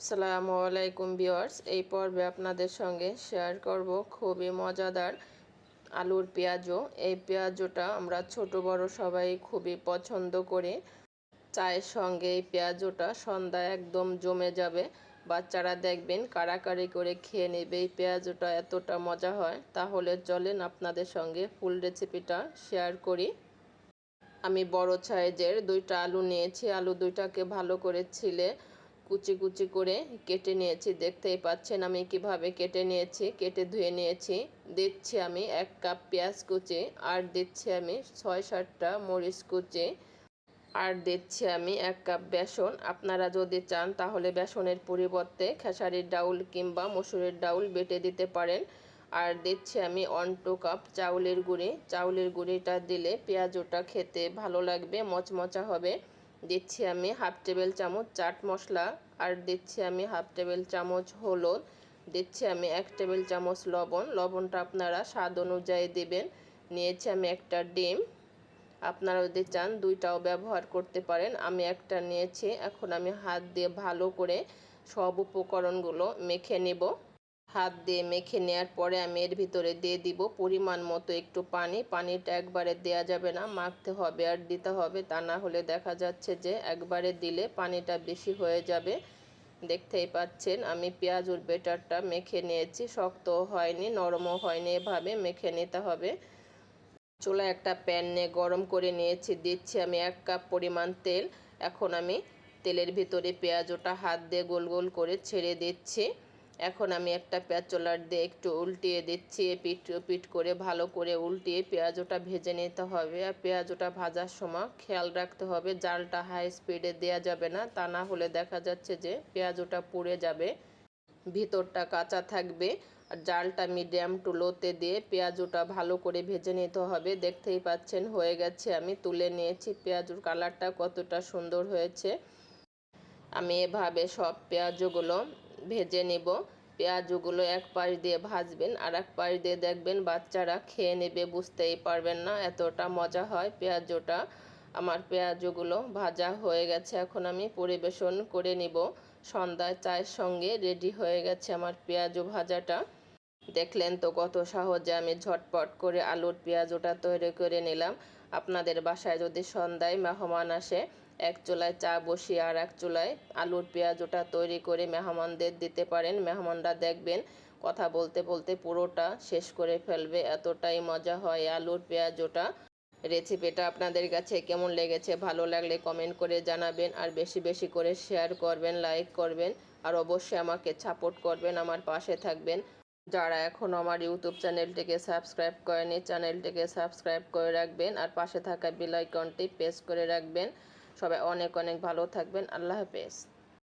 আসসালামু আলাইকুম ভিউয়ার্স, এই পর্বে আপনাদের সঙ্গে শেয়ার করব খুবই মজাদার আলুর পেঁয়াজু। এই পেঁয়াজুটা আমরা ছোট বড় সবাই খুবই পছন্দ করি। চায়ের সঙ্গে এই পেঁয়াজুটা সন্ধ্যায় একদম জমে যাবে। বাচ্চারা দেখবেন কাড়াকাড়ি করে খেয়ে নেবে। এই পেঁয়াজুটা এতটা মজা হয়। তাহলে চলেন আপনাদের সঙ্গে ফুল রেসিপিটা শেয়ার করি। আমি বড় সাইজের 2টা আলু নিয়েছি। আলু 2টাকে ভালো করে ছিলে কুচি কুচি করে কেটে নিয়েছি। দেখতেই পাচ্ছেন আমি কিভাবে কেটে নিয়েছি, কেটে ধুয়ে নিয়েছি। দিচ্ছি আমি 1 কাপ পেঁয়াজ কুচি, আর দিচ্ছি আমি 6-7টা মরিচ কুচি, আর দিচ্ছি আমি 1 কাপ বেসন। আপনারা যদি চান তাহলে বেসনের পরিবর্তে খেসারির ডাউল কিংবা মসুরের ডাউল বেটে দিতে পারেন। আর দিচ্ছি আমি 1-2 কাপ চাউলের গুঁড়ি। চাউলের গুঁড়িটা দিলে পেঁয়াজুটা খেতে ভালো লাগবে, মচমচা হবে। দিচ্ছি আমি 1/2 টেবিল চামচ চাট মশলা, আর দিচ্ছি আমি 1/2 টেবিল চামচ হলুদ। দিচ্ছি আমি 1 টেবিল চামচ লবণ। লবণটা আপনারা স্বাদ অনুযায়ী দিবেন। নিয়েছি আমি একটা ডিম। আপনারা যদি চান 2টাও ব্যবহার করতে পারেন। আমি একটা নিয়েছি। এখন আমি হাত দিয়ে ভালো করে সব উপকরণগুলো মেখে নেব। হাত দিয়ে মেখে নেওয়ার পরে আমি এর ভিতরে দিয়ে দিব পরিমাণ মতো একটু পানি। পানিটা একবারে দেওয়া যাবে না, মাখতে হবে আর দিতে হবে, তা না হলে দেখা যাচ্ছে যে একবারে দিলে পানিটা বেশি হয়ে যাবে। দেখতেই পাচ্ছেন আমি পেঁয়াজুর বেটারটা মেখে নিয়েছি। শক্তও হয়নি, নরমও হয়নি, এভাবে মেখে নিতে হবে। চুলায় একটা প্যান নিয়ে গরম করে নিয়েছি। দিচ্ছি আমি 1 কাপ পরিমাণ তেল। এখন আমি তেলের ভিতরে পেঁয়াজটা হাত দিয়ে গোল গোল করে ছেড়ে দিচ্ছি। এখন আমি একটা পেঁয়াজলার দিয়ে একটু উল্টিয়ে দিচ্ছি। পিঠ পিঠ করে ভালো করে উল্টিয়ে পেঁয়াজটা ভেজে নিতে হবে। আর পেঁয়াজটা ভাজার সময় খেয়াল রাখতে হবে জালটা হাই স্পিডে দেওয়া যাবে না, তা না হলে দেখা যাচ্ছে যে পেঁয়াজটা পুড়ে যাবে, ভিতরটা কাঁচা থাকবে। আর জালটা মিডিয়াম টু লোতে দিয়ে পেঁয়াজুটা ভালো করে ভেজে নিতে হবে। দেখতেই পাচ্ছেন হয়ে গেছে, আমি তুলে নিয়েছি। পেঁয়াজুর কালারটা কতটা সুন্দর হয়েছে। আমি এভাবে সব পেঁয়াজগুলো ভেজে নেব। পেঁয়াজগুলো এক পাশ দিয়ে ভাজবেন, আর এক পাশ দিয়ে দেখবেন বাচ্চারা খেয়ে নেবে, বুঝতেই পারবেন না, এতটা মজা হয় পেঁয়াজুটা। আমার পেঁয়াজগুলো ভাজা হয়ে গেছে। এখন আমি পরিবেশন করে নিব। সন্ধ্যায় চায়ের সঙ্গে রেডি হয়ে গেছে আমার পেঁয়াজু ভাজাটা। দেখলেন তো কত সহজে আমি ঝটপট করে আলুর পেঁয়াজুটা তৈরি করে নিলাম। আপনাদের বাসায় যদি সন্ধ্যায় মেহমান আসে, এক চুলায় চা বসিয়ে আর এক চুলায় আলুর পেঁয়াজুটা তৈরি করে মেহমানদের দিতে পারেন। মেহমানরা দেখবেন কথা বলতে বলতে পুরোটা শেষ করে ফেলবে, এতটাই মজা হয় আলুর পেঁয়াজুটা। রেসিপিটা আপনাদের কাছে কেমন লেগেছে, ভালো লাগলে কমেন্ট করে জানাবেন, আর বেশি বেশি করে শেয়ার করবেন, লাইক করবেন, আর অবশ্যই আমাকে সাপোর্ট করবেন, আমার পাশে থাকবেন। যারা এখনও আমার ইউটিউব চ্যানেলটিকে সাবস্ক্রাইব করেনি, চ্যানেলটিকে সাবস্ক্রাইব করে রাখবেন, আর পাশে থাকা বেল আইকনটি প্রেস করে রাখবেন। সবাই অনেক অনেক ভালো থাকবেন। আল্লাহ হাফেজ।